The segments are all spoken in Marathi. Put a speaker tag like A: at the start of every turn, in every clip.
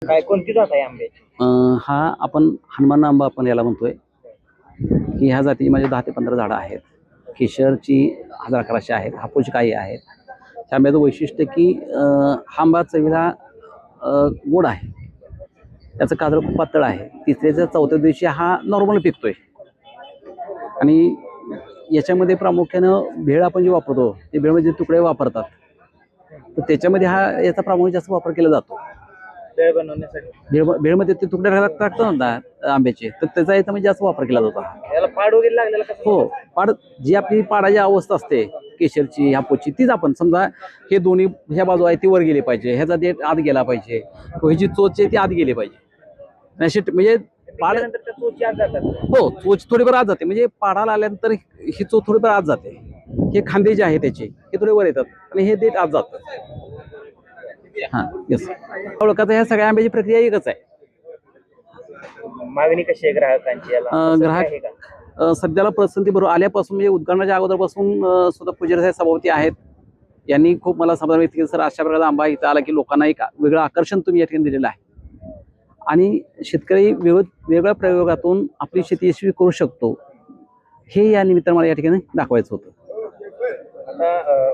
A: काय कोणती जात आहे आंब्याची?
B: हा आपण हनुमान आंबा आपण याला म्हणतोय की ह्या जाती म्हणजे 10 ते 15 झाडं आहेत. केशरची 1000-1100 आहेत. हापूस काही आहेत. त्या आंब्याचं वैशिष्ट्य की हा आंबा चवीला गोड आहे. त्याचं काजळ खूप पातळ आहे. तिसऱ्या चौथ्या दिवशी हा नॉर्मल पिकतोय आणि याच्यामध्ये प्रामुख्यानं भेळ आपण जे वापरतो ते भेळमध्ये तुकडे वापरतात, तर त्याच्यामध्ये याचा प्रामुख्याने जास्त वापर केला जातो.
A: भेळ बनवण्यासाठी
B: भेळमध्ये ते तुकडे टाकतात ना आंब्याचे, तर त्याचा याचा म्हणजे जास्त वापर केला जातो.
A: याला पाड वगैरे लागलेला कसं?
B: हो, पाड जी आपली पाडाची अवस्था असते केशरची हापूसची तीच आपण समजा हे दोन्ही ह्या बाजू आहे ती वर गेली पाहिजे, ह्याचा देठ आत गेला पाहिजे, ह्याची चोच आहे ती आत गेली पाहिजे. अशी म्हणजे पाड
A: त्या चोची आत जातात.
B: हो, चोच थोडीफार आत जाते, म्हणजे पाडाला आल्यानंतर ही चोच थोडीफार आत जाते. हे खांदे जे आहे त्याचे हे थोडे वर येतात आणि हे देठ आत जातं. हा येस, ओळखायचं ह्या सगळ्या आंब्याची प्रक्रिया एकच आहे.
A: मागणी कशी आहे ग्राहकांची याला?
B: ग्राहक सध्याला पसंती बरोबर आल्यापासून म्हणजे उद्घाटनाच्या अगोदरपासून सुद्धा पुजारी साहेब सभापती आहेत, यांनी खूप मला समाधान व्यक्त केलं. सर, अशा प्रकारचा आंबा इथं आला की लोकांना एक वेगळं आकर्षण तुम्ही या ठिकाणी दिलेलं आहे आणि शेतकरी वेगवेगळ्या प्रयोगातून आपली शेती यशस्वी करू शकतो, हे या निमित्तानं मला या ठिकाणी दाखवायचं होतं.
A: आता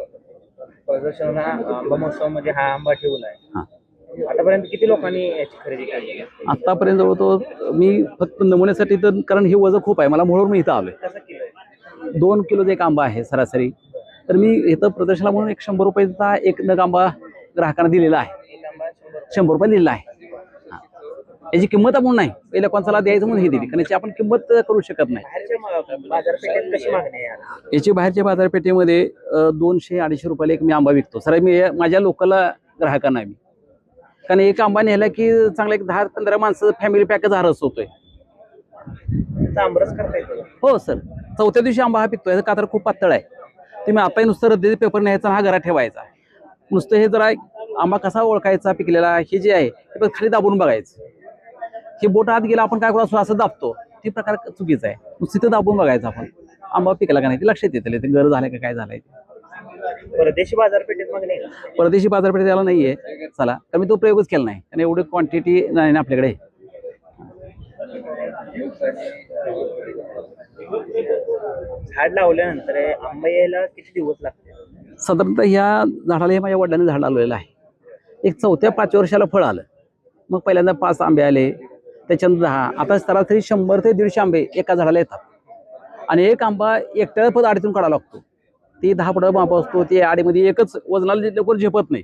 A: प्रदर्शन आंबा महोत्सवामध्ये हा आंबा ठेवला आहे. आतापर्यंत किती लोकांनी याची खरेदी केली?
B: आतापर्यंत जवळजवळ मी फक्त नमुन्यासाठी, तर कारण हे वजन खूप आहे, मला म्हणून मी इथं आलोय.
A: कसं किलो?
B: 2 किलोचा एक आंबा आहे सरासरी, तर मी इथं प्रदर्शनाला म्हणून एक 100 रुपयाचा एक नग आंबा ग्राहकांना दिलेला आहे.
A: एक आंबा
B: 100 रुपये दिलेला आहे. याची किंमत आपण नाही, पहिल्या कोणसाला द्यायचं म्हणून हे दिली, कारण याची आपण किंमत करू शकत नाही.
A: बाजारपेठेत कशी मागणी आहे?
B: याची बाहेरच्या बाजारपेठेमध्ये 200-250 रुपयाला एक मी आंबा विकतो सर, मी माझ्या लोकल ग्राहकांना मी, कारण एक आंबा नेला की चांगला एक 10-15 माणसं फॅमिली पॅकच हा रस होतोय.
A: आंबरस करता येतो?
B: हो सर, चौथ्या दिवशी आंबा हा पिकतोय. याचं कातर खूप पातळ आहे. तुम्ही आता नुसतं रद्दीचे पेपर न्यायचा हा घरात ठेवायचा. नुसतं हे जरा आंबा कसा ओळखायचा पिकलेला हे जे आहे ते खाली दाबून बघायचं. हे बोट आत गेला आपण काय करू असं दाबतो, ते प्रकार चुकीचा आहे. नुसतं दाबून बघायचं आपण आंबा पिकला का नाही ते लक्षात येतं, ते गर झालं का काय झालंय.
A: परदेशी बाजारपेठेत मागणी आहे?
B: परदेशी बाजारपेठेत याला नाहीये चला, कारण मी तो प्रयोगच केला नाही आणि एवढी क्वांटिटी नाही ना आपल्याकडे.
A: झाड लावल्यानंतर आंबा यायला किती दिवस लागते?
B: साधारणतः ह्या झाडाला हे माझ्या वडिलांनी झाड लावलेलं आहे. एक 4थ्या-5व्या वर्षाला फळ आलं, मग पहिल्यांदा 5 आंबे आले, त्याच्यानंतर 10, आता सरासरी 100 ते 150 आंबे एका झाडाला येतात. आणि एक आंबा एकट्याला पण आडीतून काढावा लागतो. ती 10 फुटाचा बांबू असतो, ती आडीमध्ये एकच वजनाला लवकर झेपत नाही.